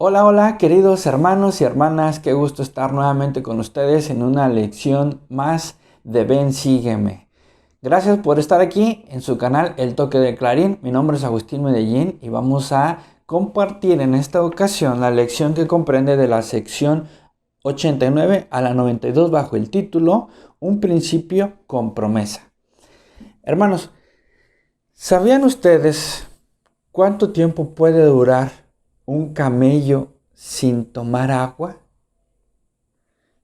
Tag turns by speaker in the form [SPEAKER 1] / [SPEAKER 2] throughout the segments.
[SPEAKER 1] Hola, hola, queridos hermanos y hermanas, qué gusto estar nuevamente con ustedes en una lección más de Ven, sígueme. Gracias por estar aquí en su canal El Toque de Clarín. Mi nombre es Agustín Medellín y vamos a compartir en esta ocasión la lección que comprende de la sección 89 a la 92 bajo el título Un principio con promesa. Hermanos, ¿sabían ustedes cuánto tiempo puede durar un camello sin tomar agua?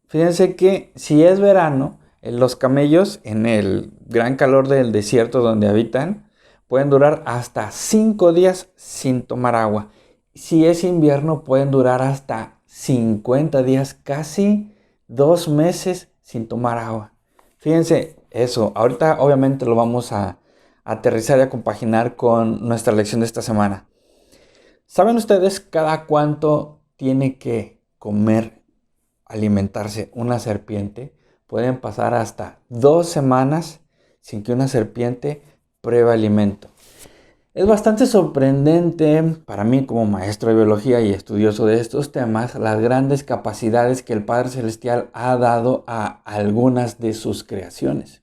[SPEAKER 1] Fíjense que si es verano, los camellos en el gran calor del desierto donde habitan pueden durar hasta 5 días sin tomar agua. Si es invierno pueden durar hasta 50 días, casi 2 meses sin tomar agua. Fíjense eso, ahorita obviamente lo vamos a aterrizar y a compaginar con nuestra lección de esta semana. ¿Saben ustedes cada cuánto tiene que alimentarse una serpiente? Pueden pasar hasta 2 semanas sin que una serpiente pruebe alimento. Es bastante sorprendente para mí como maestro de biología y estudioso de estos temas las grandes capacidades que el Padre Celestial ha dado a algunas de sus creaciones.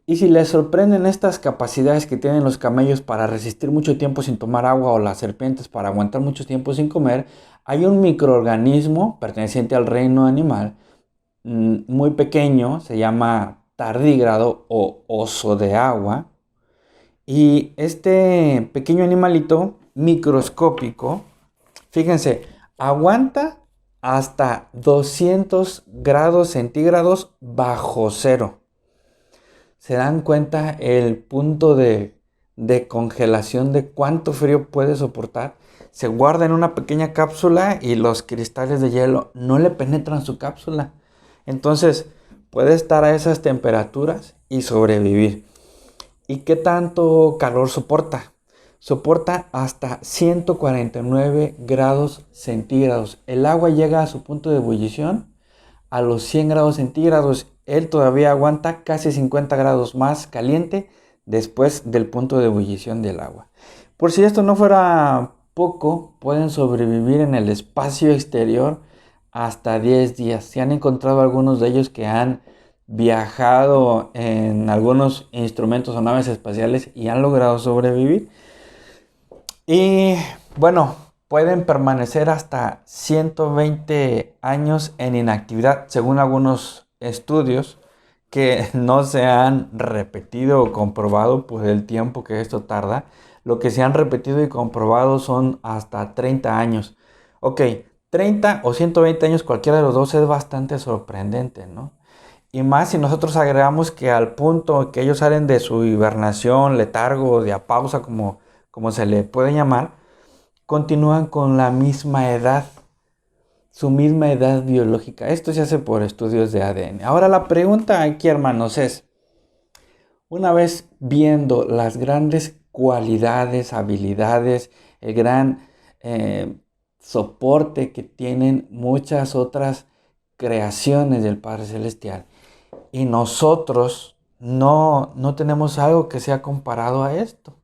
[SPEAKER 1] Y si les sorprenden estas capacidades que tienen los camellos para resistir mucho tiempo sin tomar agua o las serpientes para aguantar mucho tiempo sin comer, hay un microorganismo perteneciente al reino animal muy pequeño, se llama tardígrado o oso de agua. Y este pequeño animalito microscópico, fíjense, aguanta hasta 200 grados centígrados bajo cero. ¿Se dan cuenta el punto de congelación de cuánto frío puede soportar? Se guarda en una pequeña cápsula y los cristales de hielo no le penetran su cápsula. Entonces puede estar a esas temperaturas y sobrevivir. ¿Y qué tanto calor soporta? Soporta hasta 149 grados centígrados. El agua llega a su punto de ebullición a los 100 grados centígrados. Él todavía aguanta casi 50 grados más caliente después del punto de ebullición del agua. Por si esto no fuera poco, pueden sobrevivir en el espacio exterior hasta 10 días. Se han encontrado algunos de ellos que han viajado en algunos instrumentos o naves espaciales y han logrado sobrevivir. Y bueno, pueden permanecer hasta 120 años en inactividad, según algunos estudios que no se han repetido o comprobado por el tiempo que esto tarda. Lo que se han repetido y comprobado son hasta 30 años. Ok, 30 o 120 años, cualquiera de los dos es bastante sorprendente, ¿no? Y más si nosotros agregamos que al punto que ellos salen de su hibernación, letargo, diapausa, como se le puede llamar, continúan con la misma edad, su misma edad biológica. Esto se hace por estudios de ADN. Ahora la pregunta aquí, hermanos, es, una vez viendo las grandes cualidades, habilidades, el gran soporte que tienen muchas otras creaciones del Padre Celestial, y nosotros no tenemos algo que sea comparado a esto,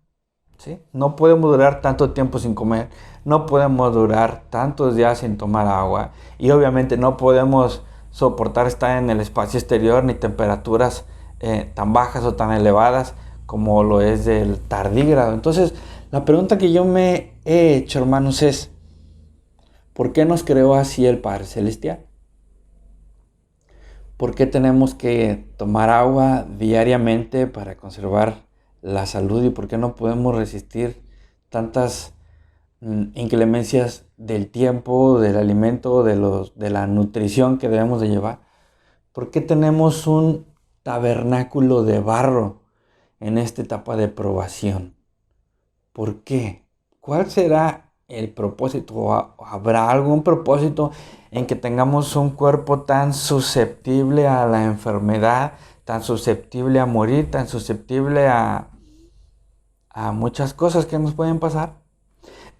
[SPEAKER 1] ¿sí? No podemos durar tanto tiempo sin comer, no podemos durar tantos días sin tomar agua y obviamente no podemos soportar estar en el espacio exterior ni temperaturas tan bajas o tan elevadas como lo es del tardígrado. Entonces, la pregunta que yo me he hecho, hermanos, es ¿por qué nos creó así el Padre Celestial? ¿Por qué tenemos que tomar agua diariamente para conservar la salud? ¿Y por qué no podemos resistir tantas inclemencias del tiempo, del alimento, de la nutrición que debemos de llevar? ¿Por qué tenemos un tabernáculo de barro en esta etapa de probación? ¿Por qué? ¿Cuál será el propósito? ¿O habrá algún propósito en que tengamos un cuerpo tan susceptible a la enfermedad, tan susceptible a morir, tan susceptible a muchas cosas que nos pueden pasar?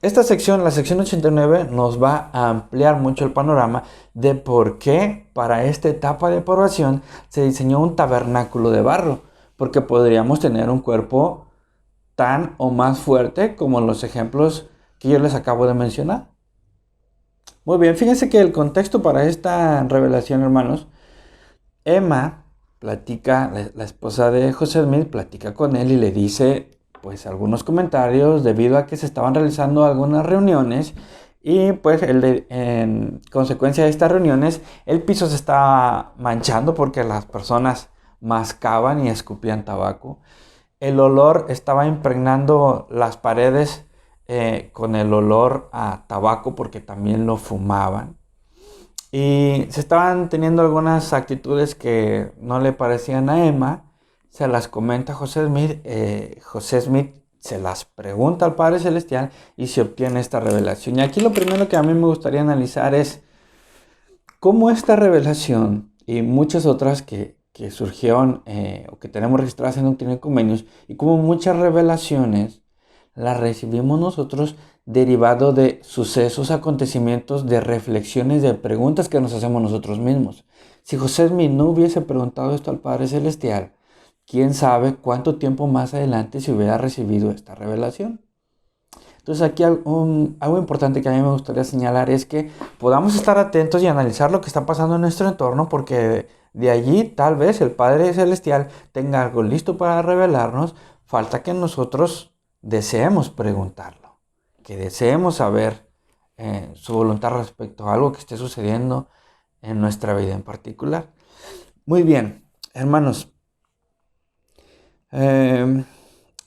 [SPEAKER 1] Esta sección, la sección 89, nos va a ampliar mucho el panorama de por qué para esta etapa de probación se diseñó un tabernáculo de barro. Porque podríamos tener un cuerpo tan o más fuerte como los ejemplos que yo les acabo de mencionar. Muy bien, fíjense que el contexto para esta revelación, hermanos, Emma platica, la esposa de José Smith, platica con él y le dice, pues, algunos comentarios debido a que se estaban realizando algunas reuniones y, pues, en consecuencia de estas reuniones, el piso se estaba manchando porque las personas mascaban y escupían tabaco. El olor estaba impregnando las paredes con el olor a tabaco porque también lo fumaban. Y se estaban teniendo algunas actitudes que no le parecían a Emma. Se las comenta José Smith. José Smith se las pregunta al Padre Celestial y se obtiene esta revelación. Y aquí lo primero que a mí me gustaría analizar es cómo esta revelación y muchas otras que surgieron o que tenemos registradas en Doctrina y Convenios, y como muchas revelaciones las recibimos nosotros derivado de sucesos, acontecimientos, de reflexiones, de preguntas que nos hacemos nosotros mismos. Si José Smith no hubiese preguntado esto al Padre Celestial, quién sabe cuánto tiempo más adelante se hubiera recibido esta revelación. Entonces aquí algo importante que a mí me gustaría señalar es que podamos estar atentos y analizar lo que está pasando en nuestro entorno, porque de allí tal vez el Padre Celestial tenga algo listo para revelarnos. Falta que nosotros deseemos preguntarlo, que deseemos saber su voluntad respecto a algo que esté sucediendo en nuestra vida en particular. Muy bien, hermanos.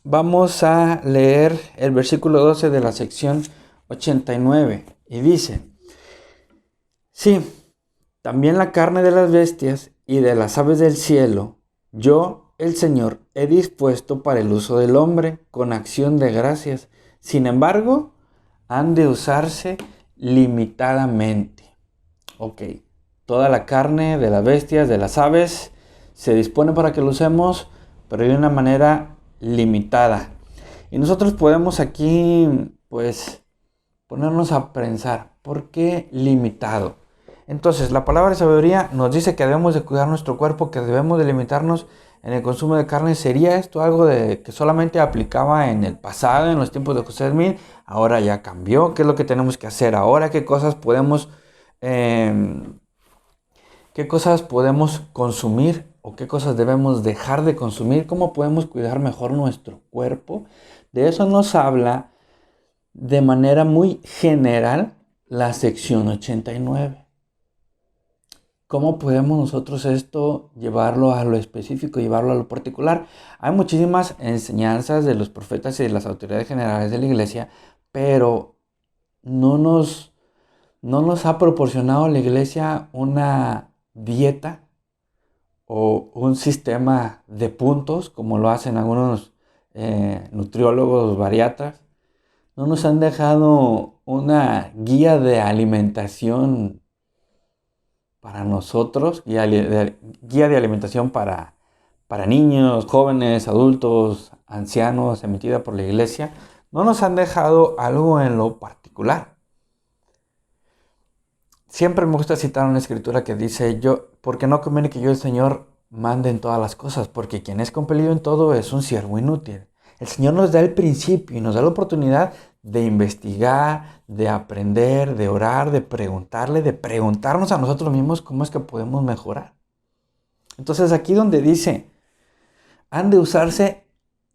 [SPEAKER 1] Vamos a leer el versículo 12 de la sección 89 y dice: sí, también la carne de las bestias y de las aves del cielo, yo, el Señor, he dispuesto para el uso del hombre con acción de gracias. Sin embargo, han de usarse limitadamente. Ok, toda la carne de las bestias, de las aves, se dispone para que lo usemos, pero de una manera limitada. Y nosotros podemos aquí, pues, ponernos a pensar, ¿por qué limitado? Entonces, la palabra de sabiduría nos dice que debemos de cuidar nuestro cuerpo, que debemos de limitarnos en el consumo de carne. ¿Sería esto algo que solamente aplicaba en el pasado, en los tiempos de José Smith? Ahora ya cambió. ¿Qué es lo que tenemos que hacer ahora? ¿Qué cosas podemos consumir o qué cosas debemos dejar de consumir? ¿Cómo podemos cuidar mejor nuestro cuerpo? De eso nos habla de manera muy general la sección 89. ¿Cómo podemos nosotros esto llevarlo a lo específico, llevarlo a lo particular? Hay muchísimas enseñanzas de los profetas y de las autoridades generales de la iglesia, pero no nos ha proporcionado la iglesia una dieta o un sistema de puntos, como lo hacen algunos nutriólogos bariatras. No nos han dejado una guía de alimentación para nosotros, guía de alimentación para niños, jóvenes, adultos, ancianos, emitida por la iglesia. No nos han dejado algo en lo particular. Siempre me gusta citar una escritura que dice: porque no conviene que yo, el Señor, mande en todas las cosas, porque quien es compelido en todo es un siervo inútil. El Señor nos da el principio y nos da la oportunidad de investigar, de aprender, de orar, de preguntarle, de preguntarnos a nosotros mismos cómo es que podemos mejorar. Entonces aquí donde dice, han de usarse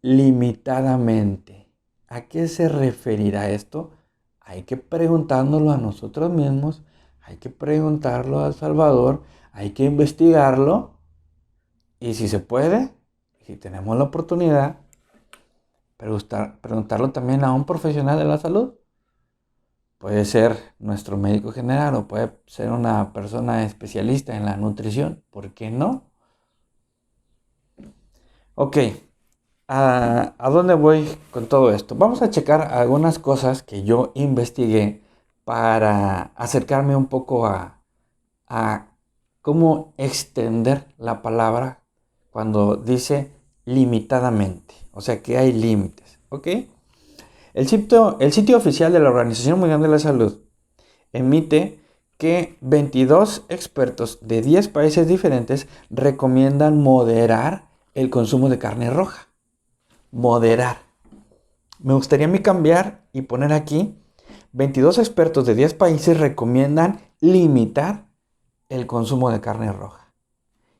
[SPEAKER 1] limitadamente. ¿A qué se referirá esto? Hay que preguntándolo a nosotros mismos, hay que preguntarlo al Salvador, hay que investigarlo y si se puede, si tenemos la oportunidad, preguntarlo también a un profesional de la salud. Puede ser nuestro médico general o puede ser una persona especialista en la nutrición. ¿Por qué no? Ok, ¿a dónde voy con todo esto? Vamos a checar algunas cosas que yo investigué para acercarme un poco a cómo extender la palabra cuando dice limitadamente. O sea que hay límites, ¿ok? El sitio oficial de la Organización Mundial de la Salud emite que 22 expertos de 10 países diferentes recomiendan moderar el consumo de carne roja. Moderar. Me gustaría a mí cambiar y poner aquí 22 expertos de 10 países recomiendan limitar el consumo de carne roja.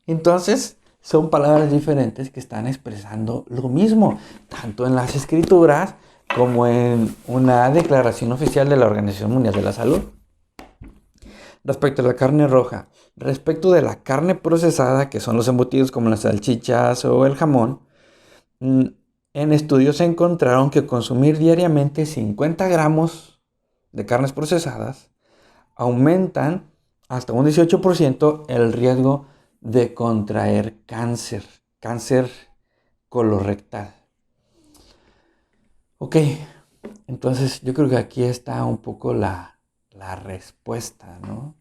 [SPEAKER 1] Entonces, son palabras diferentes que están expresando lo mismo, tanto en las escrituras como en una declaración oficial de la Organización Mundial de la Salud. Respecto a la carne roja, respecto de la carne procesada, que son los embutidos como las salchichas o el jamón, en estudios se encontraron que consumir diariamente 50 gramos de carnes procesadas aumentan hasta un 18% el riesgo de contraer cáncer colorectal. Ok, entonces yo creo que aquí está un poco la respuesta, ¿no?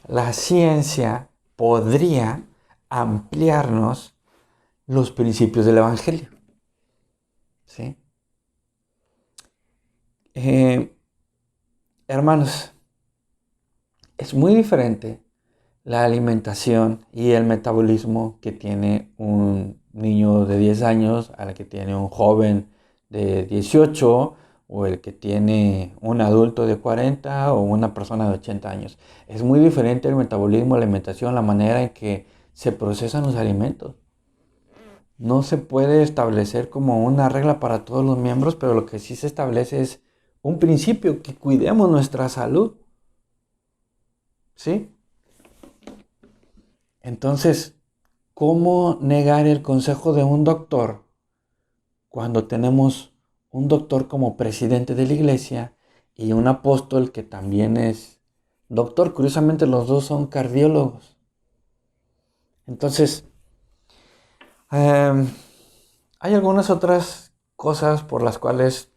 [SPEAKER 1] La ciencia podría ampliarnos los principios del Evangelio, ¿sí? Hermanos, es muy diferente la alimentación y el metabolismo que tiene un niño de 10 años a la que tiene un joven de 18 o el que tiene un adulto de 40 o una persona de 80 años. Es muy diferente el metabolismo, la alimentación, la manera en que se procesan los alimentos. No se puede establecer como una regla para todos los miembros, pero lo que sí se establece es un principio, que cuidemos nuestra salud. ¿Sí? Entonces, ¿cómo negar el consejo de un doctor cuando tenemos un doctor como presidente de la iglesia y un apóstol que también es doctor? Curiosamente, los dos son cardiólogos. Entonces, hay algunas otras cosas por las cuales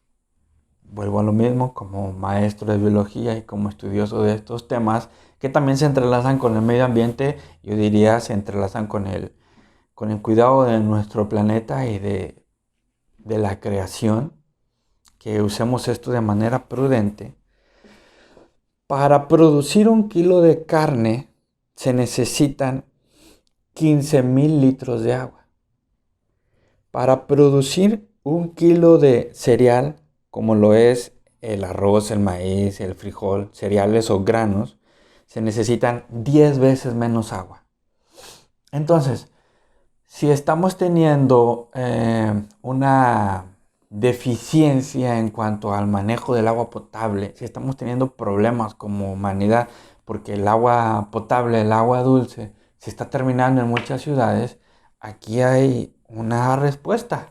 [SPEAKER 1] vuelvo a lo mismo, como maestro de biología y como estudioso de estos temas, que también se entrelazan con el medio ambiente, yo diría se entrelazan con el cuidado de nuestro planeta y de la creación, que usemos esto de manera prudente. Para producir 1 kilo de carne se necesitan 15,000 litros de agua. Para producir 1 kilo de cereal, como lo es el arroz, el maíz, el frijol, cereales o granos, se necesitan 10 veces menos agua. Entonces, si estamos teniendo una deficiencia en cuanto al manejo del agua potable, si estamos teniendo problemas como humanidad, porque el agua potable, el agua dulce, se está terminando en muchas ciudades, aquí hay una respuesta.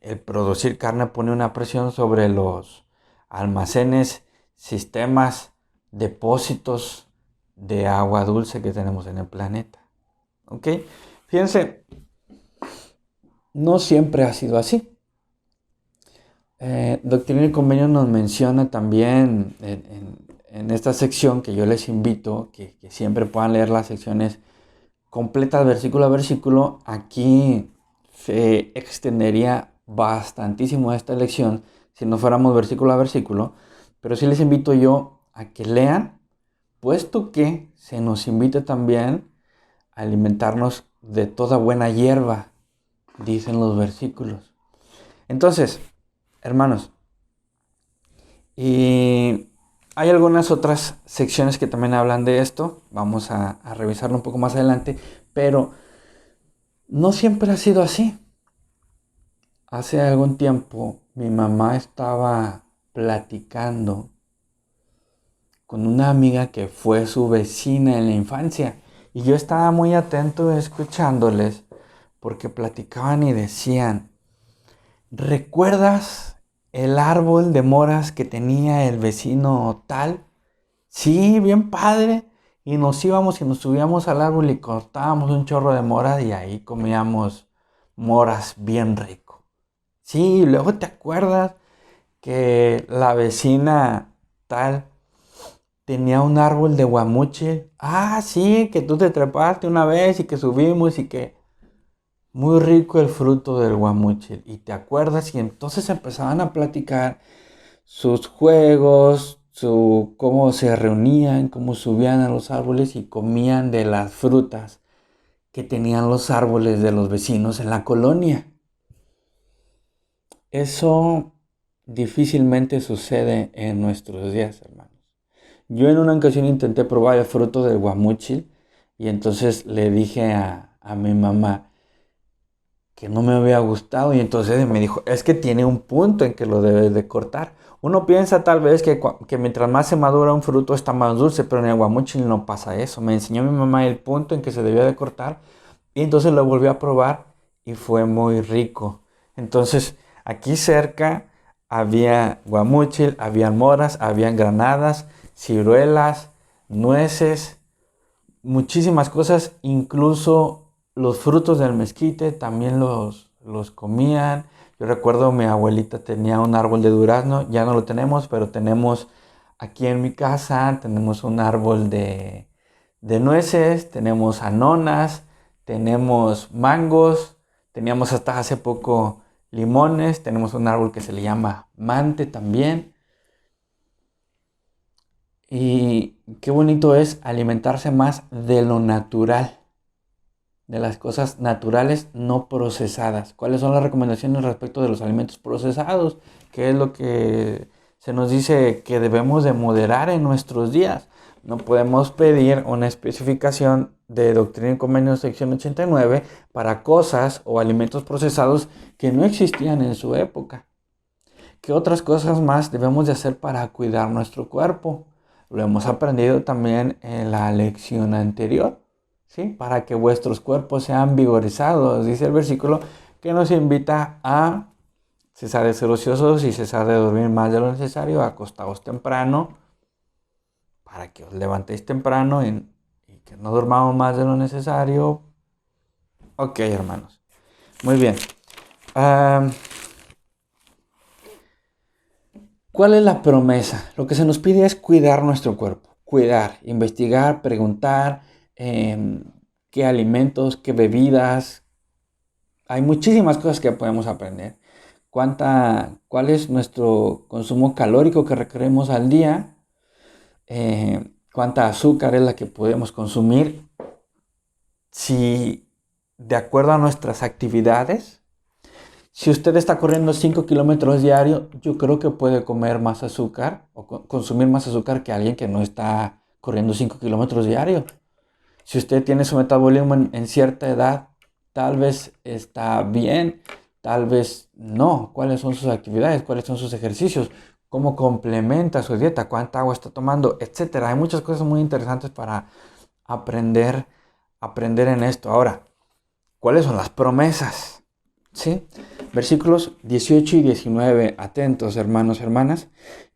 [SPEAKER 1] El producir carne pone una presión sobre los almacenes, sistemas, depósitos de agua dulce que tenemos en el planeta. ¿Ok? Fíjense, no siempre ha sido así. Doctrina y Convenio nos menciona también en esta sección, que yo les invito que siempre puedan leer las secciones completas versículo a versículo. Aquí se extendería bastantísimo esta lección si no fuéramos versículo a versículo, pero sí les invito yo a que lean, puesto que se nos invita también a alimentarnos de toda buena hierba, dicen los versículos. Entonces, hermanos, y hay algunas otras secciones que también hablan de esto. Vamos a revisarlo un poco más adelante, pero no siempre ha sido así. Hace algún tiempo mi mamá estaba platicando con una amiga que fue su vecina en la infancia, y yo estaba muy atento escuchándoles porque platicaban y decían: ¿recuerdas el árbol de moras que tenía el vecino tal? Sí, bien padre. Y nos íbamos y nos subíamos al árbol y cortábamos un chorro de moras y ahí comíamos moras bien rico. Sí, y luego te acuerdas que la vecina tal tenía un árbol de guamuchil. Ah, sí, que tú te trepaste una vez y que subimos y que muy rico el fruto del guamuchil. Y te acuerdas, y entonces empezaban a platicar sus juegos, cómo se reunían, cómo subían a los árboles y comían de las frutas que tenían los árboles de los vecinos en la colonia. Eso difícilmente sucede en nuestros días, hermanos. Yo en una ocasión intenté probar el fruto del guamúchil y entonces le dije a mi mamá que no me había gustado y entonces me dijo, es que tiene un punto en que lo debes de cortar. Uno piensa tal vez que mientras más se madura un fruto está más dulce, pero en el guamúchil no pasa eso. Me enseñó mi mamá el punto en que se debía de cortar y entonces lo volví a probar y fue muy rico. Entonces aquí cerca había guamúchil, había moras, habían granadas, ciruelas, nueces, muchísimas cosas, incluso los frutos del mezquite también los comían. Yo recuerdo mi abuelita tenía un árbol de durazno, ya no lo tenemos, pero tenemos aquí en mi casa, tenemos un árbol de nueces, tenemos anonas, tenemos mangos, teníamos hasta hace poco limones, tenemos un árbol que se le llama mante también. Y qué bonito es alimentarse más de lo natural, de las cosas naturales no procesadas. ¿Cuáles son las recomendaciones respecto de los alimentos procesados? ¿Qué es lo que se nos dice que debemos de moderar en nuestros días? No podemos pedir una especificación de Doctrina y Convenios sección 89 para cosas o alimentos procesados que no existían en su época. ¿Qué otras cosas más debemos de hacer para cuidar nuestro cuerpo? Lo hemos aprendido también en la lección anterior, ¿sí? Para que vuestros cuerpos sean vigorizados, dice el versículo que nos invita a cesar de ser ociosos y cesar de dormir más de lo necesario, acostaos temprano, para que os levantéis temprano y que no dormamos más de lo necesario. Ok, hermanos. Muy bien. ¿Cuál es la promesa? Lo que se nos pide es cuidar nuestro cuerpo, cuidar, investigar, preguntar qué alimentos, qué bebidas. Hay muchísimas cosas que podemos aprender. ¿Cuál es nuestro consumo calórico que requerimos al día? ¿Cuánta azúcar es la que podemos consumir? Si de acuerdo a nuestras actividades. Si usted está corriendo 5 kilómetros diarios, yo creo que puede comer más azúcar o consumir más azúcar que alguien que no está corriendo 5 kilómetros diarios. Si usted tiene su metabolismo en cierta edad, tal vez está bien, tal vez no. ¿Cuáles son sus actividades? ¿Cuáles son sus ejercicios? ¿Cómo complementa su dieta? ¿Cuánta agua está tomando? Etcétera. Hay muchas cosas muy interesantes para aprender en esto. Ahora, ¿cuáles son las promesas? ¿Sí? Versículos 18 y 19. Atentos, hermanos, hermanas.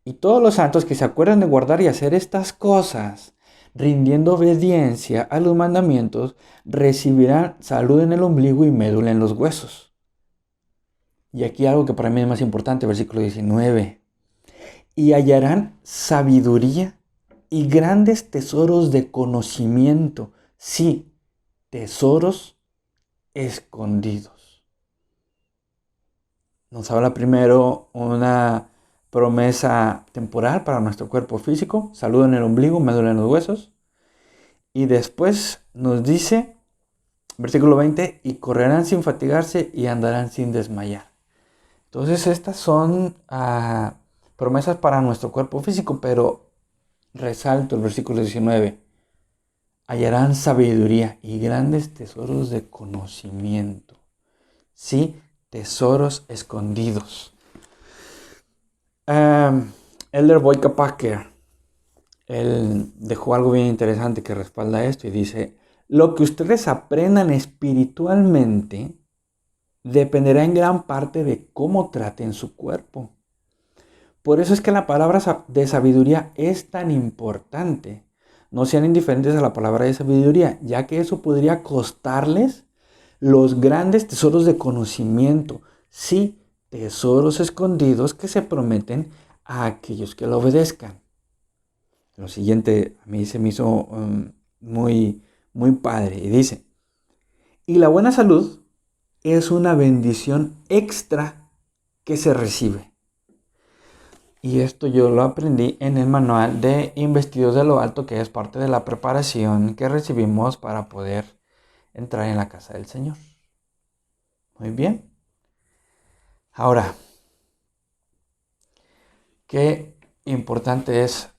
[SPEAKER 1] Y todos los santos que se acuerdan de guardar y hacer estas cosas, rindiendo obediencia a los mandamientos, recibirán salud en el ombligo y médula en los huesos. Y aquí algo que para mí es más importante, versículo 19. Y hallarán sabiduría y grandes tesoros de conocimiento. Sí, tesoros escondidos. Nos habla primero una promesa temporal para nuestro cuerpo físico, salud en el ombligo, médula en los huesos. Y después nos dice, versículo 20, y correrán sin fatigarse y andarán sin desmayar. Entonces estas son promesas para nuestro cuerpo físico, pero resalto el versículo 19. Hallarán sabiduría y grandes tesoros de conocimiento. Sí, tesoros escondidos. Elder Boyka Packer, él dejó algo bien interesante que respalda esto y dice, lo que ustedes aprendan espiritualmente dependerá en gran parte de cómo traten su cuerpo. Por eso es que la palabra de sabiduría es tan importante. No sean indiferentes a la palabra de sabiduría, ya que eso podría costarles los grandes tesoros de conocimiento. Sí, tesoros escondidos que se prometen a aquellos que lo obedezcan. Lo siguiente a mí se me hizo muy, muy padre. Y dice, y la buena salud es una bendición extra que se recibe. Y esto yo lo aprendí en el manual de Investidos de lo Alto, que es parte de la preparación que recibimos para poder entrar en la casa del Señor. Muy bien. Ahora, qué importante es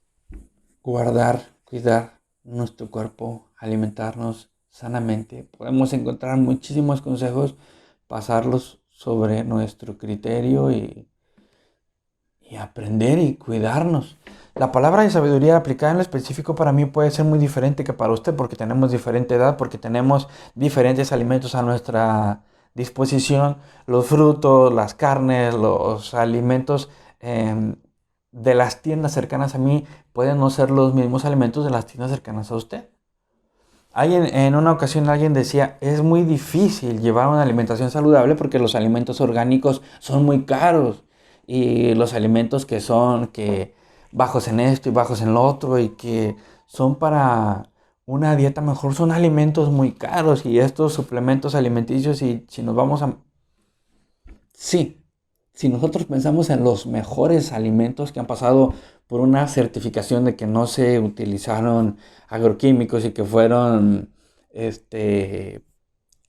[SPEAKER 1] cuidar nuestro cuerpo, alimentarnos sanamente. Podemos encontrar muchísimos consejos, pasarlos sobre nuestro criterio y aprender y cuidarnos. La palabra de sabiduría aplicada en lo específico para mí puede ser muy diferente que para usted porque tenemos diferente edad, porque tenemos diferentes alimentos a nuestra disposición. Los frutos, las carnes, los alimentos de las tiendas cercanas a mí pueden no ser los mismos alimentos de las tiendas cercanas a usted. En una ocasión alguien decía, es muy difícil llevar una alimentación saludable porque los alimentos orgánicos son muy caros y los alimentos que bajos en esto y bajos en lo otro y que son para una dieta mejor son alimentos muy caros y estos suplementos alimenticios y si nos vamos a... Sí, si nosotros pensamos en los mejores alimentos que han pasado por una certificación de que no se utilizaron agroquímicos y que fueron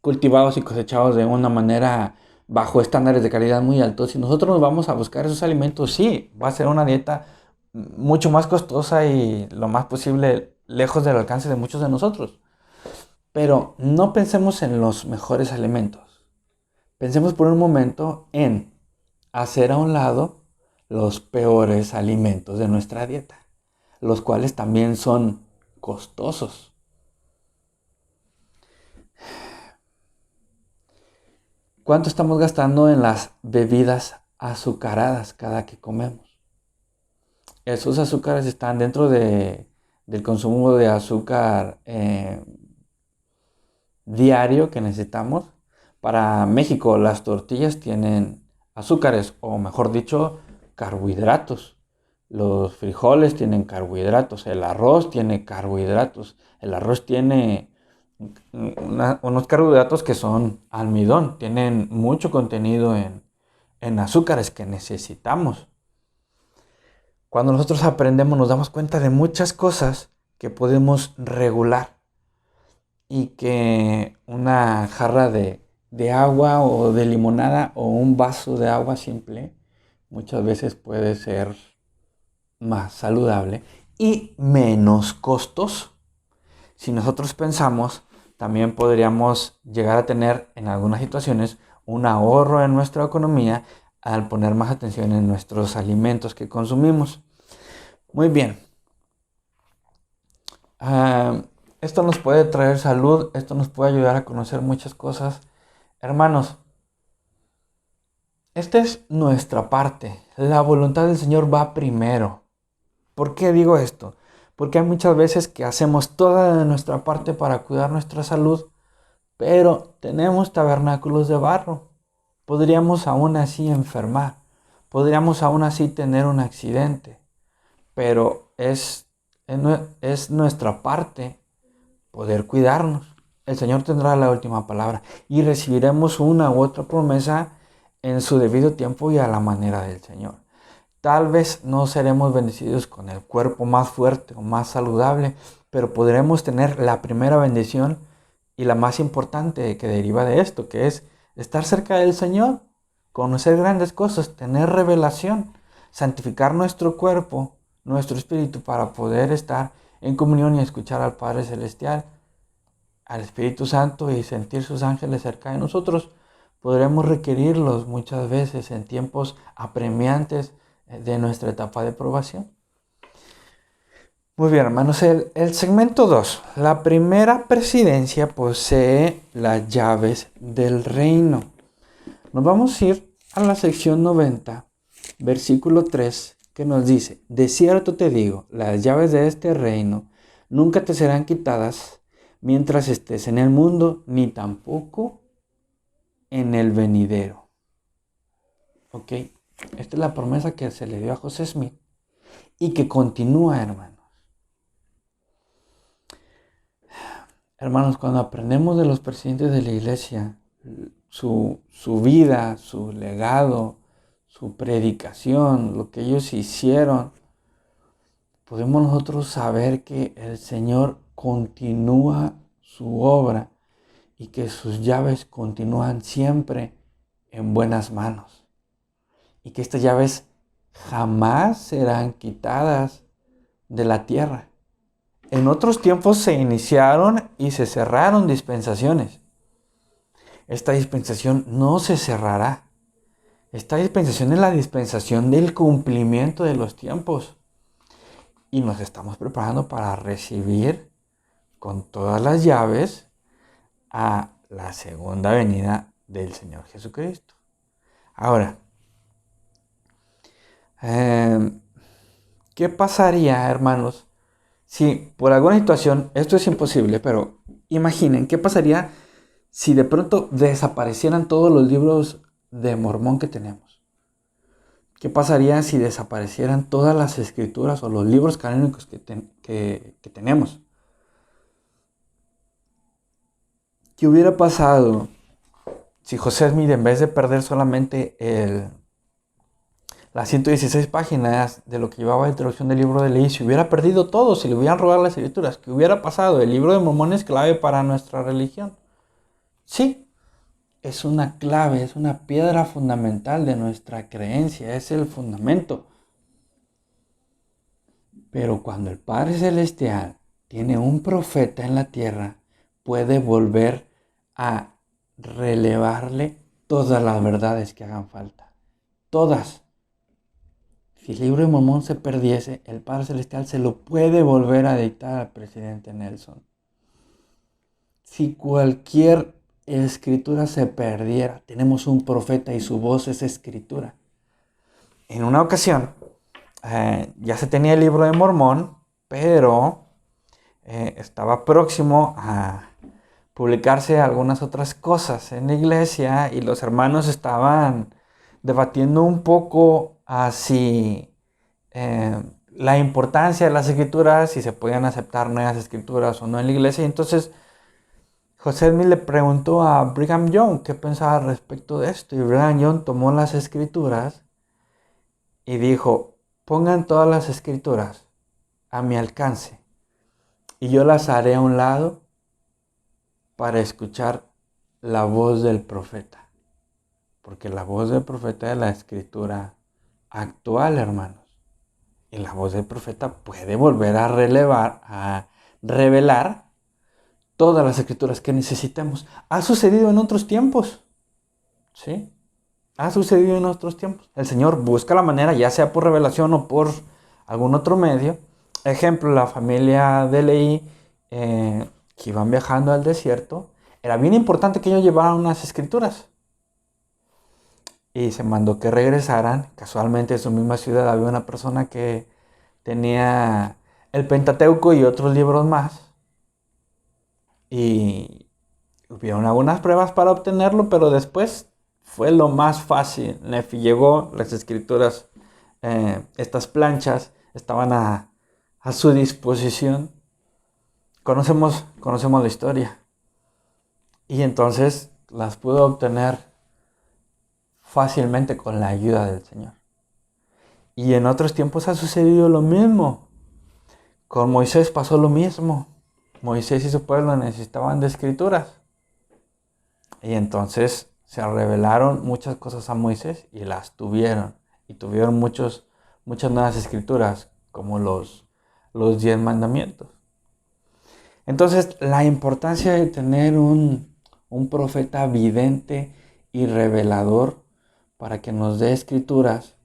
[SPEAKER 1] cultivados y cosechados de una manera bajo estándares de calidad muy altos, si nosotros nos vamos a buscar esos alimentos, sí, va a ser una dieta mucho más costosa y lo más posible lejos del alcance de muchos de nosotros. Pero no pensemos en los mejores alimentos. Pensemos por un momento en hacer a un lado los peores alimentos de nuestra dieta, los cuales también son costosos. ¿Cuánto estamos gastando en las bebidas azucaradas cada que comemos? Esos azúcares están dentro del consumo de azúcar diario que necesitamos. Para México las tortillas tienen azúcares, o mejor dicho, carbohidratos. Los frijoles tienen carbohidratos, el arroz tiene carbohidratos, el arroz tiene unos carbohidratos que son almidón, tienen mucho contenido en azúcares que necesitamos. Cuando nosotros aprendemos nos damos cuenta de muchas cosas que podemos regular y que una jarra de agua o de limonada o un vaso de agua simple muchas veces puede ser más saludable y menos costoso. Si nosotros pensamos, también podríamos llegar a tener en algunas situaciones un ahorro en nuestra economía al poner más atención en nuestros alimentos que consumimos. Muy bien. Esto nos puede traer salud, esto nos puede ayudar a conocer muchas cosas. Hermanos, esta es nuestra parte. La voluntad del Señor va primero. ¿Por qué digo esto? Porque hay muchas veces que hacemos toda de nuestra parte para cuidar nuestra salud, pero tenemos tabernáculos de barro. Podríamos aún así enfermar, podríamos aún así tener un accidente, pero es nuestra parte poder cuidarnos. El Señor tendrá la última palabra y recibiremos una u otra promesa en su debido tiempo y a la manera del Señor. Tal vez no seremos bendecidos con el cuerpo más fuerte o más saludable, pero podremos tener la primera bendición y la más importante que deriva de esto, que es estar cerca del Señor, conocer grandes cosas, tener revelación, santificar nuestro cuerpo, nuestro espíritu para poder estar en comunión y escuchar al Padre Celestial, al Espíritu Santo y sentir sus ángeles cerca de nosotros. Podremos requerirlos muchas veces en tiempos apremiantes de nuestra etapa de probación. Muy bien, hermanos, el segmento 2. La primera presidencia posee las llaves del reino. Nos vamos a ir a la sección 90, versículo 3, que nos dice: de cierto te digo, las llaves de este reino nunca te serán quitadas mientras estés en el mundo, ni tampoco en el venidero. ¿Ok? Esta es la promesa que se le dio a José Smith y que continúa, hermanos. Hermanos, cuando aprendemos de los presidentes de la iglesia, su vida, su legado, su predicación, lo que ellos hicieron, podemos nosotros saber que el Señor continúa su obra y que sus llaves continúan siempre en buenas manos. Y que estas llaves jamás serán quitadas de la tierra. En otros tiempos se iniciaron y se cerraron dispensaciones. Esta dispensación no se cerrará. Esta dispensación es la dispensación del cumplimiento de los tiempos. Y nos estamos preparando para recibir con todas las llaves a la segunda venida del Señor Jesucristo. Ahora, ¿qué pasaría, hermanos, si por alguna situación, esto es imposible, pero imaginen, ¿qué pasaría si de pronto desaparecieran todos los libros de Mormón que tenemos? ¿Qué pasaría si desaparecieran todas las escrituras o los libros canónicos que tenemos? ¿Qué hubiera pasado si José Smith, en vez de perder solamente las 116 páginas de lo que llevaba la introducción del libro de ley, si hubiera perdido todo, si le hubieran robado las escrituras? ¿Qué hubiera pasado? El libro de Mormón es clave para nuestra religión. Sí, es una clave, es una piedra fundamental de nuestra creencia, es el fundamento. Pero cuando el Padre Celestial tiene un profeta en la tierra, puede volver a relevarle todas las verdades que hagan falta. Todas. Si el libro de Mormón se perdiese, el Padre Celestial se lo puede volver a dictar al presidente Nelson. Si cualquier escritura se perdiera, tenemos un profeta y su voz es escritura. En una ocasión, ya se tenía el libro de Mormón, pero estaba próximo a publicarse algunas otras cosas en la iglesia y los hermanos estaban debatiendo un poco así la importancia de las escrituras, si se podían aceptar nuevas escrituras o no en la iglesia. Y entonces José Smith le preguntó a Brigham Young qué pensaba respecto de esto, y Brigham Young tomó las escrituras y dijo: pongan todas las escrituras a mi alcance y yo las haré a un lado para escuchar la voz del profeta. Porque la voz del profeta es la escritura actual, hermanos. Y la voz del profeta puede volver a revelar todas las escrituras que necesitamos. Ha sucedido en otros tiempos. ¿Sí? Ha sucedido en otros tiempos. El Señor busca la manera, ya sea por revelación o por algún otro medio. Ejemplo, la familia de Leí, que iban viajando al desierto. Era bien importante que ellos llevaran unas escrituras. Y se mandó que regresaran. Casualmente en su misma ciudad había una persona que tenía el Pentateuco y otros libros más. Y hubieron algunas pruebas para obtenerlo, pero después fue lo más fácil. Nefi llegó, las escrituras, estas planchas estaban a su disposición. Conocemos la historia. Y entonces las pudo obtener fácilmente con la ayuda del Señor. Y en otros tiempos ha sucedido lo mismo. Con Moisés pasó lo mismo. Moisés y su pueblo necesitaban de escrituras. Y entonces se revelaron muchas cosas a Moisés y las tuvieron. Y tuvieron muchas nuevas escrituras, como los 10 mandamientos. Entonces, la importancia de tener un profeta vidente y revelador para que nos dé escrituras,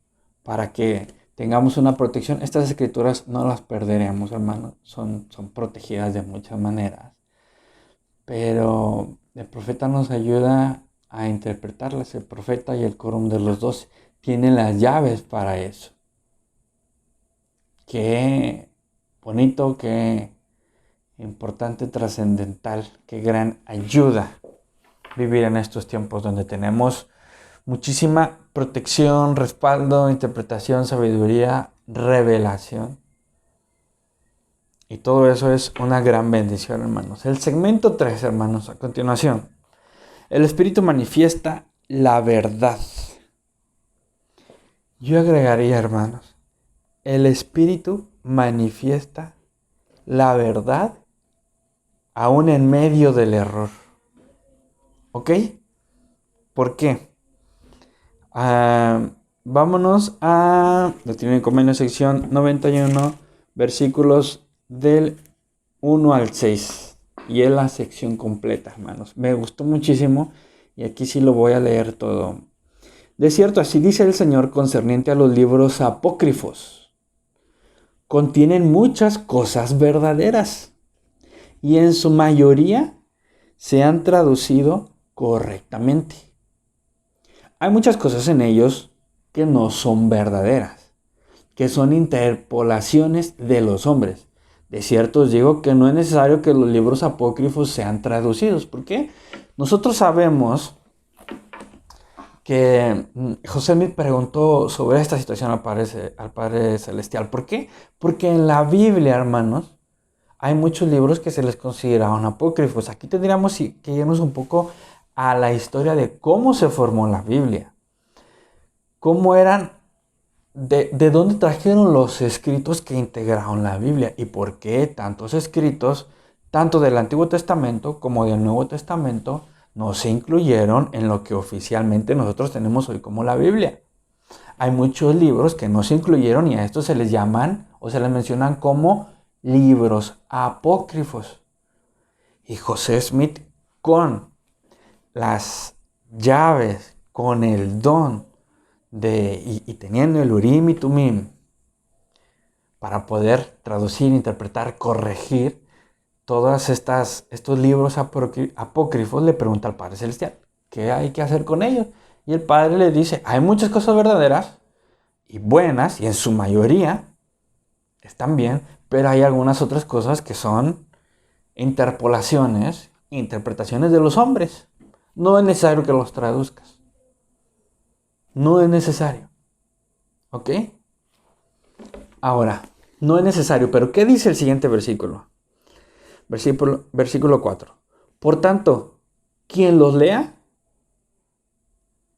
[SPEAKER 1] para que tengamos una protección. Estas escrituras no las perderemos, hermanos. Son protegidas de muchas maneras. Pero el profeta nos ayuda a interpretarlas. El profeta y el quórum de los 12 tienen las llaves para eso. Qué bonito, qué importante, trascendental, qué gran ayuda vivir en estos tiempos donde tenemos muchísima protección, respaldo, interpretación, sabiduría, revelación. Y todo eso es una gran bendición, hermanos. El segmento 3, hermanos, a continuación. El Espíritu manifiesta la verdad. Yo agregaría, hermanos, el Espíritu manifiesta la verdad aún en medio del error. ¿Ok? ¿Por qué? vámonos a Doctrina y Convenios, sección 91, versículos del 1 al 6. Y es la sección completa, hermanos. Me gustó muchísimo y aquí sí lo voy a leer todo. De cierto, así dice el Señor concerniente a los libros apócrifos. Contienen muchas cosas verdaderas y en su mayoría se han traducido correctamente. Hay muchas cosas en ellos que no son verdaderas, que son interpolaciones de los hombres. De cierto os digo que no es necesario que los libros apócrifos sean traducidos. ¿Por qué? Nosotros sabemos que José Smith preguntó sobre esta situación al Padre Celestial. ¿Por qué? Porque en la Biblia, hermanos, hay muchos libros que se les consideraban apócrifos. Aquí tendríamos que irnos un poco a la historia de cómo se formó la Biblia. Cómo eran, de dónde trajeron los escritos que integraron la Biblia y por qué tantos escritos, tanto del Antiguo Testamento como del Nuevo Testamento, no se incluyeron en lo que oficialmente nosotros tenemos hoy como la Biblia. Hay muchos libros que no se incluyeron y a estos se les llaman o se les mencionan como libros apócrifos. Y José Smith, con las llaves, con el don y teniendo el Urim y Tumim para poder traducir, interpretar, corregir todos estos libros apócrifos, le pregunta al Padre Celestial, ¿qué hay que hacer con ellos? Y el Padre le dice, hay muchas cosas verdaderas y buenas, y en su mayoría están bien, pero hay algunas otras cosas que son interpolaciones, interpretaciones de los hombres. No es necesario que los traduzcas. No es necesario. ¿Ok? Ahora, no es necesario, pero ¿qué dice el siguiente versículo? Versículo 4. Por tanto, quien los lea,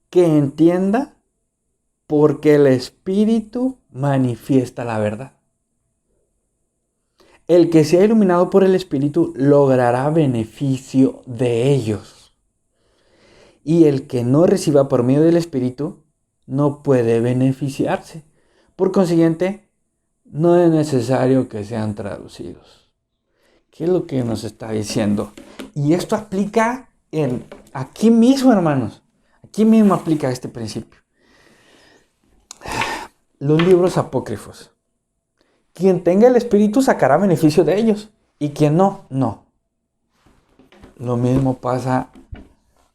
[SPEAKER 1] que entienda, porque el Espíritu manifiesta la verdad. El que sea iluminado por el Espíritu logrará beneficio de ellos. Y el que no reciba por medio del Espíritu no puede beneficiarse. Por consiguiente, no es necesario que sean traducidos. ¿Qué es lo que nos está diciendo? Y esto aplica aquí mismo, hermanos. Aquí mismo aplica este principio. Los libros apócrifos. Quien tenga el Espíritu sacará beneficio de ellos. Y quien no, no. Lo mismo pasa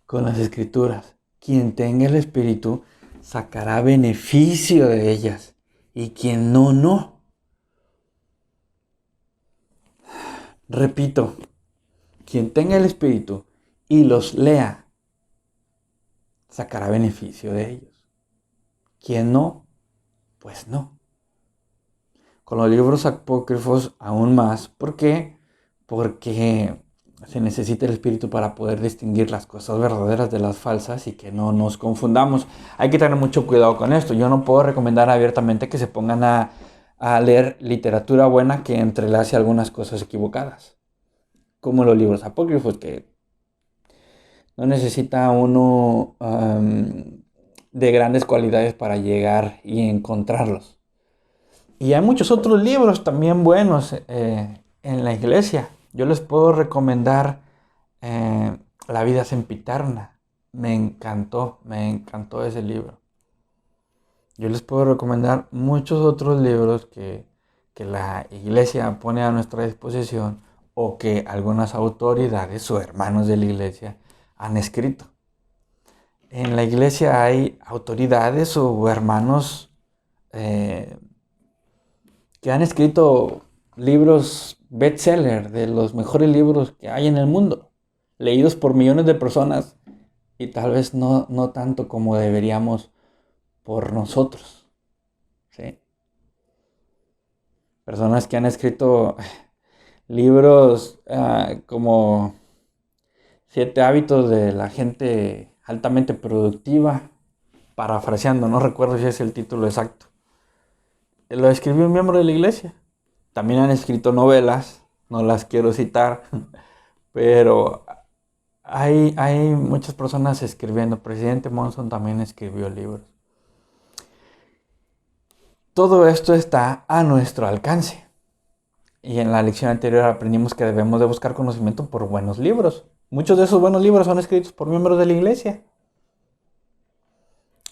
[SPEAKER 1] con las Escrituras. Quien tenga el Espíritu sacará beneficio de ellas. Y quien no, no. Repito, quien tenga el Espíritu y los lea, sacará beneficio de ellos. Quien no, pues no. Con los libros apócrifos aún más. ¿Por qué? Porque se necesita el Espíritu para poder distinguir las cosas verdaderas de las falsas y que no nos confundamos. Hay que tener mucho cuidado con esto. Yo no puedo recomendar abiertamente que se pongan a leer literatura buena que entrelace algunas cosas equivocadas. Como los libros apócrifos, que no necesita uno de grandes cualidades para llegar y encontrarlos. Y hay muchos otros libros también buenos en la iglesia. Yo les puedo recomendar La vida sempiterna. Me encantó ese libro. Yo les puedo recomendar muchos otros libros que la iglesia pone a nuestra disposición o que algunas autoridades o hermanos de la iglesia han escrito. En la iglesia hay autoridades o hermanos que han escrito libros bestseller, de los mejores libros que hay en el mundo, leídos por millones de personas y tal vez no tanto como deberíamos por nosotros, ¿sí? Personas que han escrito libros como 7 hábitos de la gente altamente productiva, parafraseando, no recuerdo si es el título exacto. Lo escribió un miembro de la iglesia. También han escrito novelas, no las quiero citar, pero hay muchas personas escribiendo. Presidente Monson también escribió libros. todo esto está a nuestro alcance. Y en la lección anterior aprendimos que debemos de buscar conocimiento por buenos libros. Muchos de esos buenos libros son escritos por miembros de la iglesia.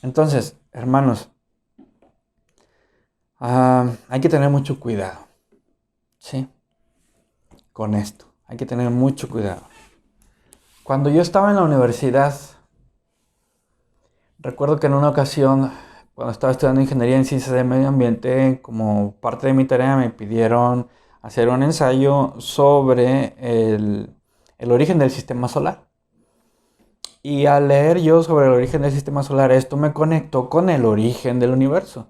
[SPEAKER 1] Entonces, hermanos, hay que tener mucho cuidado, ¿sí? Con esto, hay que tener mucho cuidado. Cuando yo estaba en la universidad, recuerdo que en una ocasión, cuando estaba estudiando ingeniería en ciencias del medio ambiente, como parte de mi tarea me pidieron hacer un ensayo sobre el origen del sistema solar. Y al leer yo sobre el origen del sistema solar, esto me conectó con el origen del universo,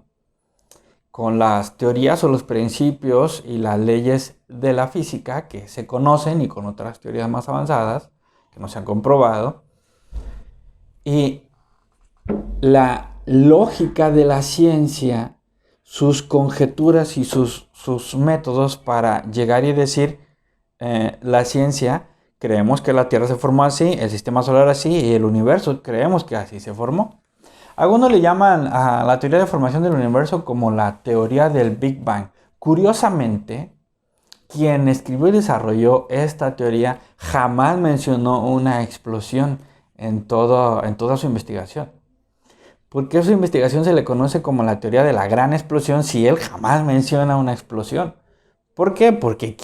[SPEAKER 1] con las teorías o los principios y las leyes de la física que se conocen y con otras teorías más avanzadas que no se han comprobado. Y la lógica de la ciencia, sus conjeturas y sus métodos para llegar y decir, la ciencia, creemos que la Tierra se formó así, el sistema solar así y el universo creemos que así se formó. Algunos le llaman a la teoría de formación del universo como la teoría del Big Bang. Curiosamente, quien escribió y desarrolló esta teoría jamás mencionó una explosión en toda su investigación. ¿Por qué a su investigación se le conoce como la teoría de la gran explosión si él jamás menciona una explosión? ¿Por qué? Porque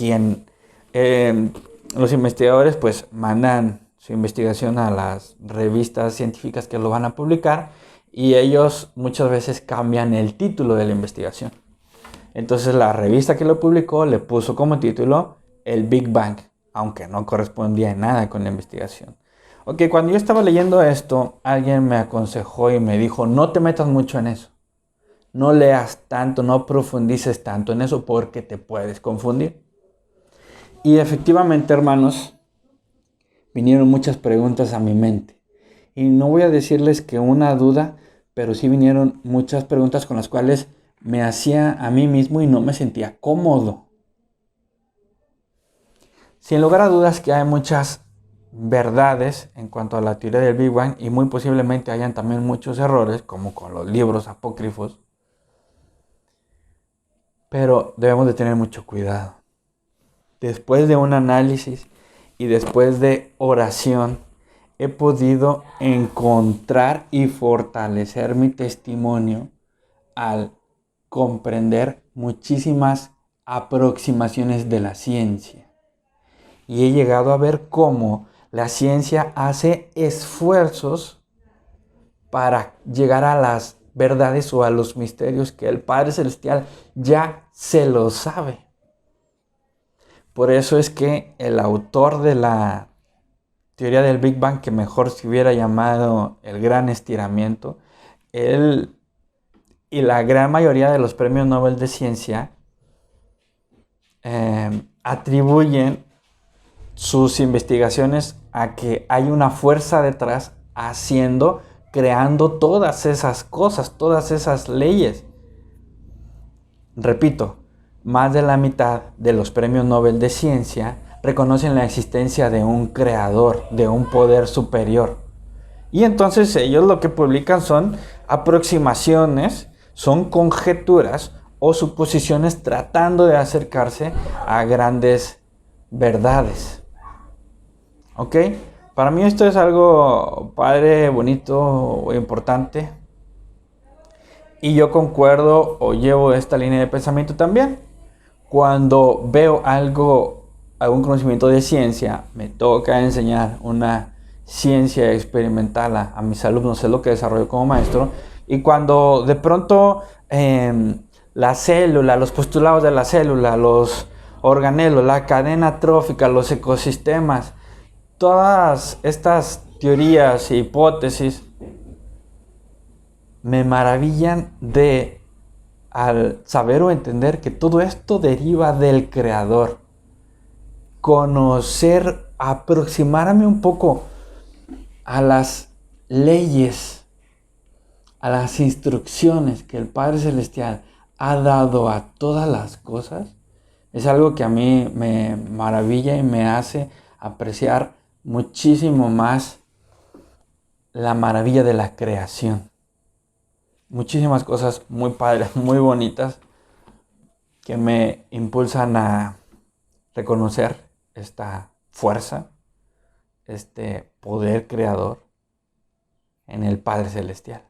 [SPEAKER 1] los investigadores pues mandan su investigación a las revistas científicas que lo van a publicar y ellos muchas veces cambian el título de la investigación. Entonces la revista que lo publicó le puso como título el Big Bang, aunque no correspondía en nada con la investigación. Ok, cuando yo estaba leyendo esto, alguien me aconsejó y me dijo, no te metas mucho en eso. No leas tanto, no profundices tanto en eso porque te puedes confundir. Y efectivamente, hermanos, vinieron muchas preguntas a mi mente. Y no voy a decirles que una duda, pero sí vinieron muchas preguntas con las cuales me hacía a mí mismo y no me sentía cómodo. Sin lugar a dudas que hay muchas verdades en cuanto a la teoría del Big Bang y muy posiblemente hayan también muchos errores, como con los libros apócrifos. Pero debemos de tener mucho cuidado. Después de un análisis y después de oración, he podido encontrar y fortalecer mi testimonio al comprender muchísimas aproximaciones de la ciencia. Y he llegado a ver cómo la ciencia hace esfuerzos para llegar a las verdades o a los misterios que el Padre Celestial ya se lo sabe. Por eso es que el autor de la teoría del Big Bang, que mejor se hubiera llamado el gran estiramiento, él y la gran mayoría de los premios Nobel de Ciencia atribuyen sus investigaciones a que hay una fuerza detrás creando todas esas cosas, todas esas leyes. Repito, más de la mitad de los premios Nobel de Ciencia reconocen la existencia de un creador, de un poder superior. Y entonces ellos lo que publican son aproximaciones, son conjeturas o suposiciones tratando de acercarse a grandes verdades. ¿Ok? Para mí esto es algo padre, bonito, importante. Y yo concuerdo o llevo esta línea de pensamiento también. Cuando veo algún conocimiento de ciencia, me toca enseñar una ciencia experimental a mis alumnos, es lo que desarrollo como maestro. Y cuando de pronto la célula, los postulados de la célula, los organelos, la cadena trófica, los ecosistemas, todas estas teorías e hipótesis me maravillan al saber o entender que todo esto deriva del Creador. Conocer, aproximarme un poco a las leyes, a las instrucciones que el Padre Celestial ha dado a todas las cosas, es algo que a mí me maravilla y me hace apreciar muchísimo más la maravilla de la creación. muchísimas cosas muy padres, muy bonitas, que me impulsan a reconocer esta fuerza, este poder creador en el Padre Celestial.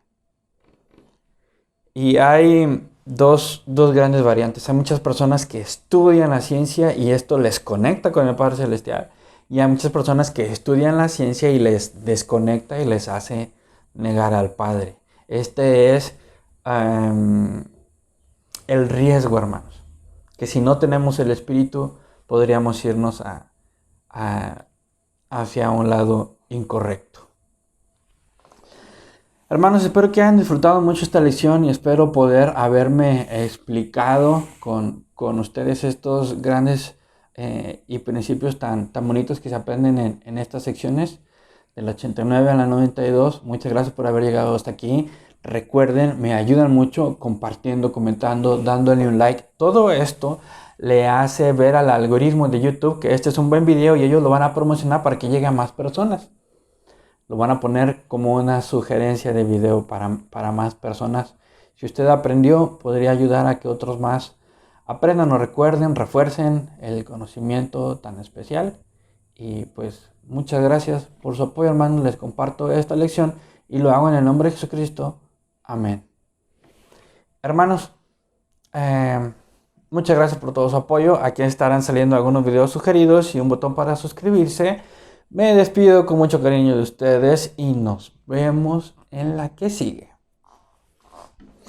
[SPEAKER 1] Y hay dos grandes variantes. Hay muchas personas que estudian la ciencia y esto les conecta con el Padre Celestial. Y hay muchas personas que estudian la ciencia y les desconecta y les hace negar al Padre. Este es el riesgo, hermanos. Que si no tenemos el Espíritu, podríamos irnos hacia un lado incorrecto. Hermanos, espero que hayan disfrutado mucho esta lección y espero poder haberme explicado con ustedes estos grandes y principios tan bonitos que se aprenden en estas secciones del 89 a la 92. Muchas gracias por haber llegado hasta aquí. Recuerden, me ayudan mucho compartiendo, comentando, dándole un like. Todo esto le hace ver al algoritmo de YouTube que este es un buen video y ellos lo van a promocionar para que llegue a más personas. Lo van a poner como una sugerencia de video para más personas. Si usted aprendió, podría ayudar a que otros más aprendan o recuerden, refuercen el conocimiento tan especial. Y pues muchas gracias por su apoyo, hermanos. Les comparto esta lección y lo hago en el nombre de Jesucristo. Amén. Hermanos, muchas gracias por todo su apoyo. Aquí estarán saliendo algunos videos sugeridos y un botón para suscribirse. Me despido con mucho cariño de ustedes y nos vemos en la que sigue.